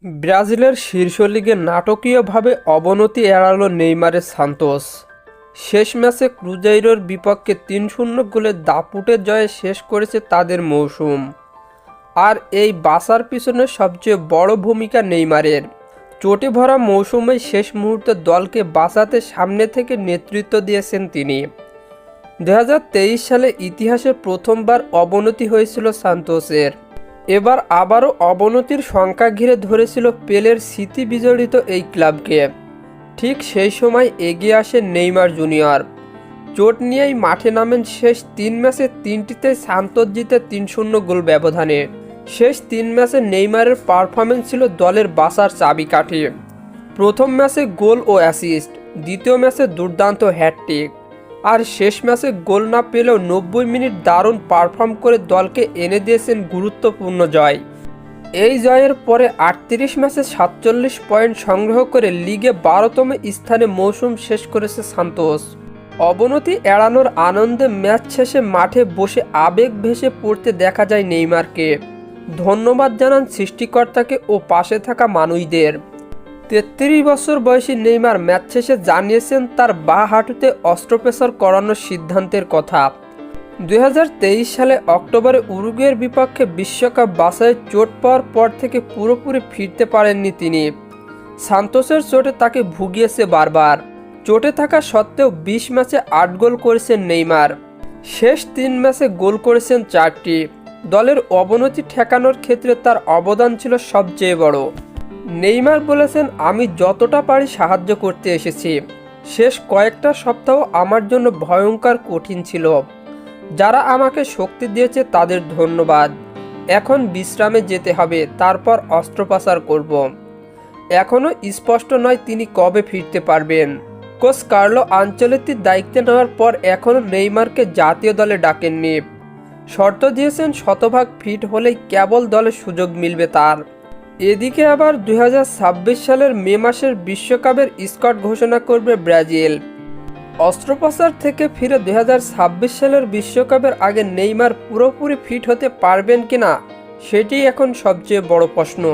ব্রাজিলের শীর্ষ লিগে নাটকীয়ভাবে অবনতি এড়ালো নেইমারের সান্তোস। শেষ ম্যাচে ক্রুজেইরোর বিপক্ষে ৩-০ গোলের দাপুটে জয়ে শেষ করেছে তাদের মৌসুম। আর এই বাঁচার পিছনে সবচেয়ে বড় ভূমিকা নেইমারের। চোটে ভরা মৌসুমেই শেষ মুহূর্তে দলকে বাঁচাতে সামনে থেকে নেতৃত্ব দিয়েছেন তিনি। ২০২৩ সালে ইতিহাসে প্রথমবার অবনতি হয়েছিল সান্তোসের। এবার আবারও অবনতির সংখ্যা ঘিরে ধরেছিল পেলের স্মৃতি বিজড়িত এই ক্লাবকে। ঠিক সেই সময় এগিয়ে আসে নেইমার জুনিয়র। চোট নিয়েই মাঠে নামেন শেষ ৩ ম্যাচে ৩টিতে সান্তোস জিতে ৩-০ গোল ব্যবধানে। শেষ ৩ ম্যাচে নেইমারের পারফরম্যান্স ছিল দলের বাঁচার চাবিকাঠি। প্রথম ম্যাচে গোল ও অ্যাসিস্ট, দ্বিতীয় ম্যাচে দুর্দান্ত হ্যাটট্রিক, আর শেষ ম্যাচে গোল না পেলেও ৯০ মিনিট দারুণ পারফর্ম করে দলকে এনে দিয়েছেন গুরুত্বপূর্ণ জয়। এই জয়ের পরে ৩৮ ম্যাচে ৪৭ পয়েন্ট সংগ্রহ করে লিগে ১২তম স্থানে মৌসুম শেষ করেছে সান্তোস। অবনতি এড়ানোর আনন্দে ম্যাচ শেষে মাঠে বসে আবেগ ভেসে পড়তে দেখা যায় নেইমারকে। ধন্যবাদ জানান সৃষ্টিকর্তাকে ও পাশে থাকা মানুষদের। ৩৩ বছর বয়সী নেইমার ম্যাচ শেষে জানিয়েছেন তার বাঁ হাঁটুতে অস্ত্রোপচার করানোর সিদ্ধান্তের কথা। ২০২৩ সালে অক্টোবরে উরুগুয়ের বিপক্ষে বিশ্বকাপ বাছাইয়ে চোট পাওয়ার পর থেকে পুরোপুরি ফিরতে পারেননি তিনি। সান্তোসের চোটে তাকে ভুগিয়েছে বারবার। চোটে থাকা সত্ত্বেও ২০ ম্যাচে ৮ গোল করেছেন নেইমার। শেষ ৩ ম্যাচে গোল করেছেন ৪টি। দলের অবনতি ঠেকানোর ক্ষেত্রে তার অবদান ছিল সবচেয়ে বড়। নেইমার বলেছেন, আমি যতটা পারি সাহায্য করতে এসেছি। শেষ কয়েকটা সপ্তাহ আমার জন্য ভয়ঙ্কর কঠিন ছিল। যারা আমাকে শক্তি দিয়েছে তাদের ধন্যবাদ। এখন বিশ্রামে যেতে হবে, তারপর অস্ত্রোপচার করব। এখনও স্পষ্ট নয় তিনি কবে ফিরতে পারবেন। কোচ কার্লো আনচেলত্তির দায়িত্ব নেওয়ার পর এখনও নেইমারকে জাতীয় দলে ডাকেননি। শর্ত দিয়েছেন শতভাগ ফিট হলেই কেবল দলে সুযোগ মিলবে তার। এদিকে আবার ২০২৬ সালের মে মাসের বিশ্বকাপের স্কোয়াড ঘোষণা করবে ব্রাজিল। অস্ত্রোপচার থেকে ফিরে ২০২৬ সালের বিশ্বকাপের আগে নেইমার পুরোপুরি ফিট হতে পারবেন কিনা সেটি এখন সবচেয়ে বড় প্রশ্ন।